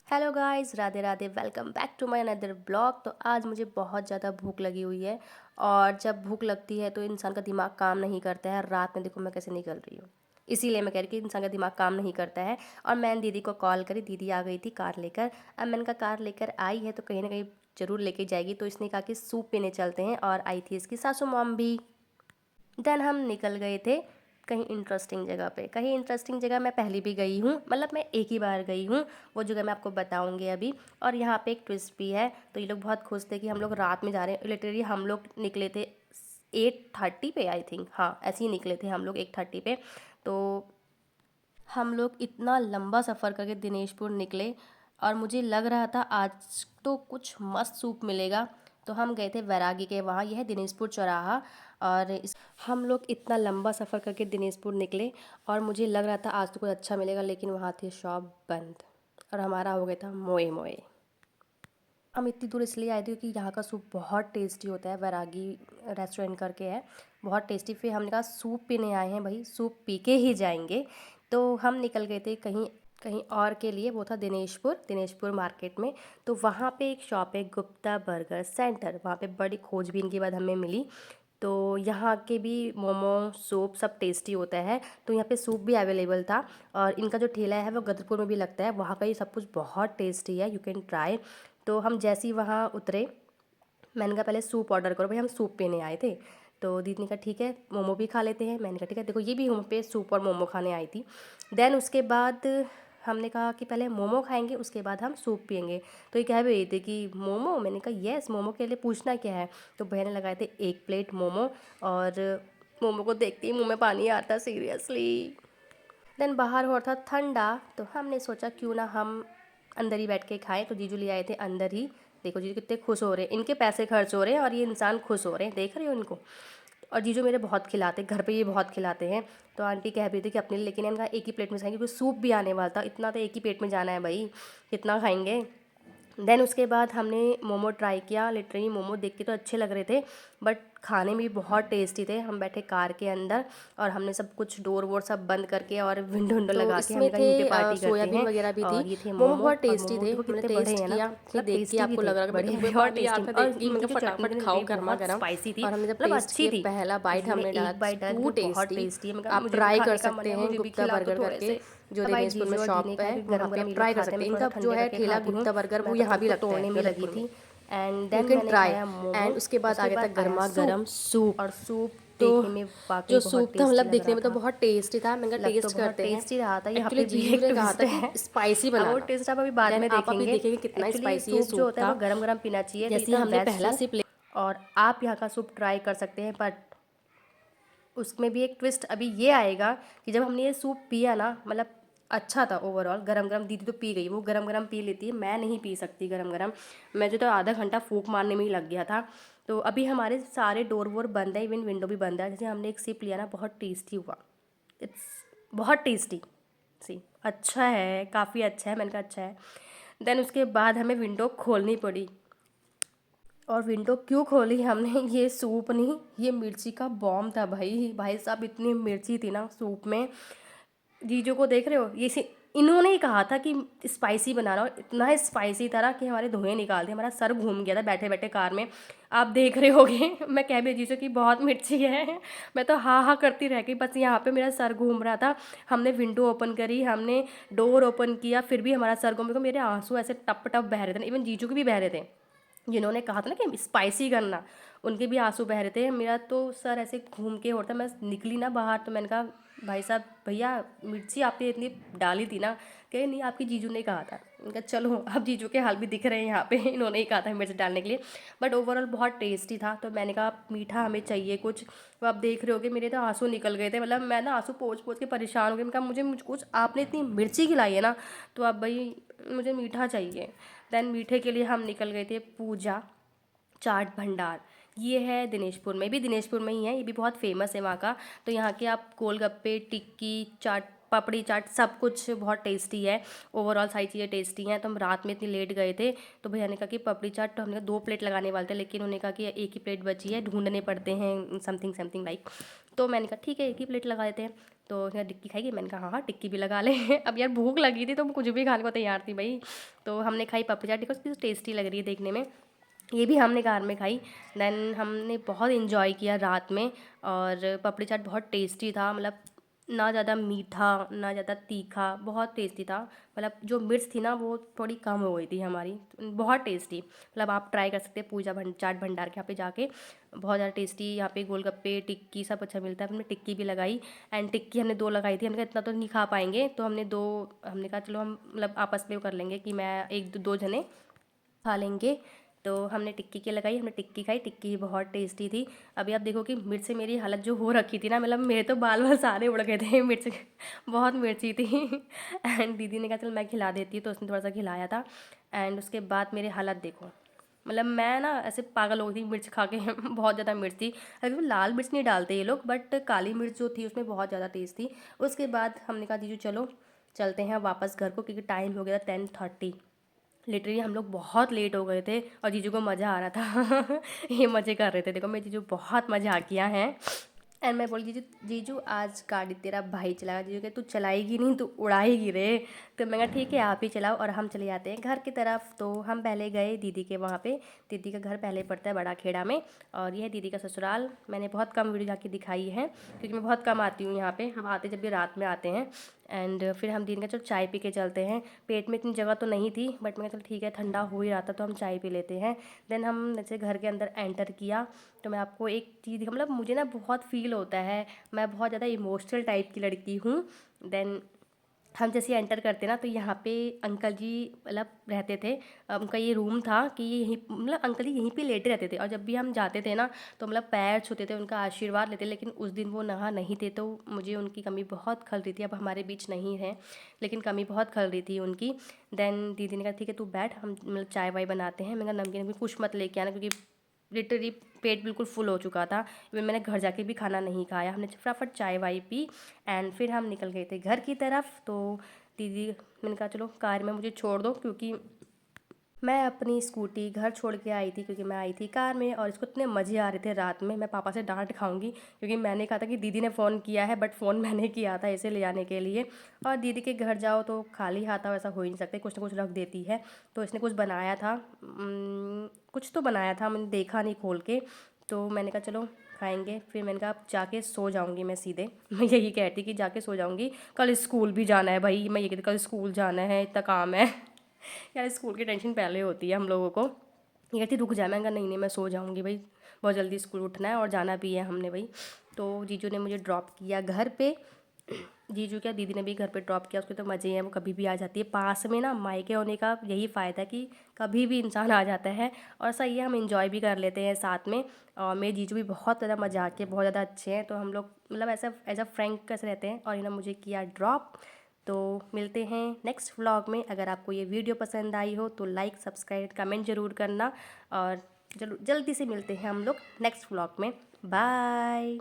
Hello guys, Radhe Radhe. Welcome back to my another blog. तो आज मुझे बहुत ज़्यादा भूख लगी हुई है और जब भूख लगती है तो इंसान का दिमाग काम नहीं करता है। रात में देखो मैं कैसे निकल रही हूँ, इसीलिए मैं कह रही कि इंसान का दिमाग काम नहीं करता है। और मैंने दीदी को कॉल करी, दीदी आ गई थी कार लेकर। अब मैंने कहा कार लेकर आई है तो कहीं ना कहीं ज़रूर लेके जाएगी, तो इसने कहा कि सूप पीने चलते हैं और आई थी इसकी सासू मॉम भी। देन हम निकल गए थे कहीं इंटरेस्टिंग जगह पे। कहीं इंटरेस्टिंग जगह मैं पहले भी गई हूँ, मतलब मैं एक ही बार गई हूँ। वो जगह मैं आपको बताऊँगी अभी। और यहाँ पे एक ट्विस्ट भी है, तो ये लोग बहुत खुश थे कि हम लोग रात में जा रहे हैं। लिटरली हम लोग निकले थे 8:30 पे, आई थिंक, हाँ ऐसे ही निकले थे हम लोग 8:30 पे। तो हम लोग इतना लंबा सफ़र करके दिनेशपुर निकले और मुझे लग रहा था आज तो कुछ मस्त सूप मिलेगा। तो हम गए थे वैरागी के वहाँ, यह है दिनेशपुर चौराहा। और हम लोग इतना लंबा सफ़र करके दिनेशपुर निकले और मुझे लग रहा था आज तो कुछ अच्छा मिलेगा, लेकिन वहाँ थे शॉप बंद और हमारा हो गया था मोए मोए। हम इतनी दूर इसलिए आए थे क्योंकि यहाँ का सूप बहुत टेस्टी होता है। वैरागी रेस्टोरेंट करके है, बहुत टेस्टी। फिर हमने कहा सूप पीने आए हैं भाई, सूप पी के ही जाएंगे। तो हम निकल गए थे कहीं कहीं और के लिए, वो था दिनेशपुर मार्केट में। तो वहाँ पे एक शॉप है, गुप्ता बर्गर सेंटर। वहाँ पे बड़ी खोजबीन के बाद हमें मिली। तो यहाँ के भी मोमो सूप सब टेस्टी होता है, तो यहाँ पे सूप भी अवेलेबल था। और इनका जो ठेला है वो गदरपुर में भी लगता है, वहाँ का ये सब कुछ बहुत टेस्टी है, यू कैन ट्राई। तो हम जैसे ही वहाँ उतरे, मैंने कहा पहले सूप ऑर्डर करो भाई, हम सूप पीने आए थे। तो दीदी ने कहा ठीक है मोमो भी खा लेते हैं। मैंने कहा ठीक है, देखो ये भी हम पे सूप और मोमो खाने आई थी। देन उसके बाद हमने कहा कि पहले मोमो खाएंगे उसके बाद हम सूप पियेंगे। तो ये कह भी रही थी कि मोमो, मैंने कहा यस, मोमो के लिए पूछना क्या है। तो भैया ने लगाए थे 1 प्लेट मोमो, और मोमो को देखते ही मुँह में पानी आता सीरियसली। देन बाहर हो रहा था ठंडा, तो हमने सोचा क्यों ना हम अंदर ही बैठ के खाएं। तो जीजू ले आए थे अंदर ही। देखो जीजू कितने खुश हो रहे हैं, इनके पैसे खर्च हो रहे हैं और ये इंसान खुश हो रहे हैं, देख रहे हो इनको। और जीजू मेरे बहुत खिलाते, घर पे ये बहुत खिलाते हैं। तो आंटी कह रही थी कि अपने लिए, लेकिन इनका एक ही प्लेट में खाएंगे क्योंकि सूप भी आने वाला था। इतना तो एक ही पेट में जाना है भाई, कितना खाएंगे। देन उसके बाद हमने मोमो ट्राई किया। लिटरली मोमो देख के तो अच्छे लग रहे थे बट खाने में भी बहुत टेस्टी थे। हम बैठे कार के अंदर और हमने सब कुछ डोर वोर सब बंद करके और विंडो विंडो तो लगा के इसमें हमने कहा थे यहीं पे पार्टी करते सोयाबीन हैं। वगैरह भी थी। और ये थे मोमो मोमो, बहुत और टेस्टी मोमो थे। देखो मैंने कितने बड़े टेस्ट हैं ना, किया कि मतलब देख के टेस्टी भी आपको थे, लग रहा है बड़े मेरे मुंह में बहुत पानी आ टेस्टी। रहा था और देख के। मैंने इनकी जो कहा चटनी थी फटाफट ना खाओ लिटरली गर्मा बहुत गर्म। स्पाइसी थी, और हमने जब मतलब टेस्ट अच्छी किए थी। पहला बाइट मैंने हमने डाला एक बाइट डाला, टू देखो बहुत टेस्टी। टेस्टी है। मैं कहा आप मुझे भी ट्राई कर खाने का मन सकते है, हैं मुझे भी गुप्ता खिला दो बर्गर थोड़े करके, से। जो अब आई दिनेशपुर में जीजू और दी शॉप ने कहा है कि वहाँ गरम पे गरम आप ये लोग ट्राई कर खाते हैं, सकते मैं हैं। थोड़ा इनका जो ठंडे है करके ठेला खाती हूँ। गुप्ता बर्गर वो मैं तो यहाँ भी उसको लगता तोड़ने है में लगी गदरपुर में। थी। एंड यू देन कैन मैंने ट्राई। खाया मोमो। एंड उसके बाद आ उसके गया था बाद आया गर्मा सूप, गर्म सूप। और सूप तो देखने में वाकई जो बहुत सूप था टेस्टी मतलब लग देखने रहा में तो था। बहुत टेस्टी था। मैंने कहा लग तो टेस्ट बहुत करते हैं। टेस्टी रहा था, यहाँ एक्चुअली पे भी जीजू एक ने कहा ट्विस्ट था कि है। स्पाइसी अब वो बनाना। टेस्ट आप अभी बाद में आप अभी देखेंगे। देखेंगे कितना एक्चुअली स्पाइसी ये सूप जो सूप होता है वो था। गरम गरम पीना चाहिए, तो ये जैसे ही था हमने वेज पहला सूप। सिप ले और आप यहाँ का सूप ट्राई कर सकते हैं, बट उसमें भी एक ट्विस्ट अभी ये आएगा कि जब हमने ये सूप पिया ना, मतलब अच्छा था ओवरऑल। गरम गरम दीदी तो पी गई, वो गरम गरम पी लेती है, मैं नहीं पी सकती गरम गरम। मैं जो तो आधा घंटा फूंक मारने में ही लग गया था। तो अभी हमारे सारे डोर वोर बंद है, इवन विंडो भी बंद है। जैसे हमने एक सिप लिया ना, बहुत टेस्टी हुआ। इट्स बहुत टेस्टी सी, अच्छा है, काफ़ी अच्छा है। मैंने कहा अच्छा है। देन उसके बाद हमें विंडो खोलनी पड़ी। और विंडो क्यों खोली हमने, ये सूप नहीं, ये मिर्ची का बॉम्ब था भाई। भाई साहब इतनी मिर्ची थी ना सूप में। जीजू को देख रहे हो, ये इन्होंने ही कहा था कि स्पाइसी बनाना, और इतना स्पाइसी था ना कि हमारे धुएं निकाल दिए, हमारा सर घूम गया था बैठे बैठे कार में। आप देख रहे होगे मैं कह भी जीजू की बहुत मिर्ची है। मैं तो हाँ हाँ करती रह गई, बस यहाँ पे मेरा सर घूम रहा था। हमने विंडो ओपन करी, हमने डोर ओपन किया, फिर भी हमारा सर घूम, मेरे आंसू ऐसे टप टप बह रहे थे, इवन जीजू के भी बह रहे थे। जिन्होंने कहा था ना कि स्पाइसी करना, उनके भी आंसू बह रहे थे। मेरा तो सर ऐसे घूम के होता, मैं निकली ना बाहर तो मैंने कहा भाई साहब भैया मिर्ची आपने इतनी डाली थी ना। कहे नहीं आपकी जीजू ने कहा था। उनका चलो अब जीजू के हाल भी दिख रहे हैं यहाँ पे, इन्होंने ही कहा था मिर्च डालने के लिए। बट ओवरऑल बहुत टेस्टी था। तो मैंने कहा मीठा हमें चाहिए कुछ। तो आप देख रहे होगे मेरे तो आंसू निकल गए थे, मतलब मैं ना आंसू पोंछ पोंछ के परेशान हो गई। मैं कहा मुझे कुछ, आपने इतनी मिर्ची खिलाई है ना, तो अब भाई मुझे मीठा चाहिए। देन मीठे के लिए हम निकल गए थे पूजा चाट भंडार। ये है दिनेशपुर में, भी दिनेशपुर में ही है, ये भी बहुत फेमस है वहाँ का। तो यहाँ के आप गोलगप्पे, टिक्की, चाट, पापड़ी चाट सब कुछ बहुत टेस्टी है, ओवरऑल सारी चीज़ें टेस्टी हैं। तो हम रात में इतनी लेट गए थे तो भैया ने कहा कि पापड़ी चाट, तो हमने कहा 2 प्लेट लगाने वाले थे, लेकिन उन्होंने कहा कि एक ही प्लेट बची है, ढूंढने पड़ते हैं समथिंग समथिंग लाइक। तो मैंने कहा ठीक है एक ही प्लेट लगा देते हैं। तो उसने टिक्की खाएगी, मैंने कहा हाँ हाँ टिक्की भी लगा ले अब यार भूख लगी थी तो मैं कुछ भी खाने को तैयार थी भाई। तो हमने खाई पापड़ी चाट, बिकॉज टेस्टी लग रही है देखने में। ये भी हमने कार में खाई। देन हमने बहुत इन्जॉय किया रात में। और पापड़ी चाट बहुत टेस्टी था, मतलब ना ज़्यादा मीठा ना ज़्यादा तीखा, बहुत टेस्टी था। मतलब जो मिर्च थी ना वो थोड़ी कम हो गई थी हमारी, बहुत टेस्टी। मतलब आप ट्राई कर सकते हैं पूजा चाट भंडार के यहाँ पे जाके, बहुत ज़्यादा टेस्टी। यहाँ पे गोलगप्पे टिक्की सब अच्छा मिलता है। हमने टिक्की भी लगाई, एंड टिक्की हमने 2 लगाई थी। हमने कहा इतना तो नहीं खा पाएंगे, तो हमने 2, हमने कहा चलो हम मतलब आपस में वो कर लेंगे कि मैं 1-2 जने खा लेंगे। तो हमने टिक्की की लगाई, हमने टिक्की खाई, टिक्की बहुत टेस्टी थी। अभी आप देखो कि मिर्च से मेरी हालत जो हो रखी थी ना, मतलब मेरे तो बाल वाल सारे उड़ गए थे मिर्च बहुत मिर्ची थी एंड दीदी ने कहा चल मैं खिला देती हूँ, तो उसने थोड़ा सा खिलाया था। एंड उसके बाद मेरी हालत देखो, मतलब मैं ना ऐसे पागल हो गई थी मिर्च खा के बहुत ज़्यादा मिर्च थी। अगर लाल मिर्च नहीं डालते ये लोग, बट काली मिर्च जो थी उसमें बहुत ज़्यादा टेस्ट थी। उसके बाद हमने कहा जीजू चलो चलते हैं वापस घर को, क्योंकि टाइम हो गया था 10:30। लिटरली हम लोग बहुत लेट हो गए थे और जीजू को मज़ा आ रहा था ये मज़े कर रहे थे, देखो मेरे जीजू बहुत मज़ा किया है। एंड मैं बोली जीजू जीजू आज गाड़ी तेरा भाई चलाएगा। जीजू के तू चलाएगी नहीं, तू उड़ाएगी रे। तो मैं कहा ठीक है आप ही चलाओ, और हम चले जाते हैं घर की तरफ। तो हम पहले गए दीदी के वहाँ पे। दीदी का घर पहले पड़ता है बड़ा खेड़ा में, और यह है दीदी का ससुराल। मैंने बहुत कम वीडियो जाके दिखाई है, क्योंकि मैं बहुत कम आती हूँ यहाँ पे। हम आते जब भी रात में आते हैं। एंड फिर हम दीदी का चलो चाय पी के चलते हैं। पेट में इतनी जगह तो नहीं थी, बट मैं चल ठीक है ठंडा हो ही रहा था तो हम चाय पी लेते हैं। देन हम जैसे घर के अंदर एंटर किया, तो मैं आपको एक चीज़ मतलब मुझे ना बहुत फील होता है, मैं बहुत ज़्यादा इमोशनल टाइप की लड़की हूँ। देन हम जैसे एंटर करते ना, तो यहाँ पे अंकल जी मतलब रहते थे। उनका ये रूम था कि ये यहीं मतलब अंकल जी यहीं पे लेटे रहते थे, और जब भी हम जाते थे ना तो मतलब पैर छूते थे, उनका आशीर्वाद लेते। लेकिन उस दिन वो नहा नहीं थे, तो मुझे उनकी कमी बहुत खल रही थी। अब हमारे बीच नहीं है, लेकिन कमी बहुत खल रही थी उनकी। देन दीदी ने कहा ठीक है तू बैठ, हम मतलब चाय वाय बनाते हैं। मैंने कहा नमकीन भी कुछ मत लेके आना, क्योंकि लिटरली पेट बिल्कुल फुल हो चुका था। इवन मैंने घर जाके भी खाना नहीं खाया, हमने फटाफट चाय वाय पी। एंड फिर हम निकल गए थे घर की तरफ। तो दीदी मैंने कहा चलो कार में मुझे छोड़ दो, क्योंकि मैं अपनी स्कूटी घर छोड़ के आई थी, क्योंकि मैं आई थी कार में। और इसको इतने मज़े आ रहे थे रात में, मैं पापा से डांट खाऊंगी, क्योंकि मैंने कहा था कि दीदी ने फ़ोन किया है, बट फ़ोन मैंने किया था इसे ले जाने के लिए। और दीदी के घर जाओ तो खाली हाथ आओ ऐसा हो ही नहीं सकते, कुछ ना कुछ रख देती है। तो इसने कुछ बनाया था, कुछ तो बनाया था, मैंने देखा नहीं खोल के। तो मैंने कहा चलो खाएंगे। फिर मैंने कहा अब जाके सो जाऊंगी मैं सीधे मैं यही कहती कि जाके सो जाऊंगी, कल स्कूल भी जाना है भाई। मैं ये कहती कल स्कूल जाना है, इतना काम है यार स्कूल की टेंशन पहले होती है हम लोगों को। ये कहती रुक जा, मैं कहा नहीं नहीं मैं सो जाऊंगी भाई, बहुत जल्दी स्कूल उठना है और जाना भी है हमने भाई। तो जीजू ने मुझे ड्रॉप किया घर पे। जीजू क्या दीदी ने भी घर पे ड्रॉप किया, उसके तो मज़े हैं, वो कभी भी आ जाती है। पास में ना मायके होने का यही फ़ायदा है कि कभी भी इंसान आ जाता है, और सही है हम इंजॉय भी कर लेते हैं साथ में। और मेरे जीजू भी बहुत ज़्यादा मजाक के बहुत ज़्यादा अच्छे हैं, तो हम लोग मतलब ऐसा एज अ फ्रेंक कैसे रहते हैं। और इन्होंने मुझे किया ड्रॉप। तो मिलते हैं नेक्स्ट व्लॉग में। अगर आपको ये वीडियो पसंद आई हो तो लाइक सब्सक्राइब कमेंट ज़रूर करना, और जल्दी से मिलते हैं हम लोग नेक्स्ट व्लॉग में। बाय।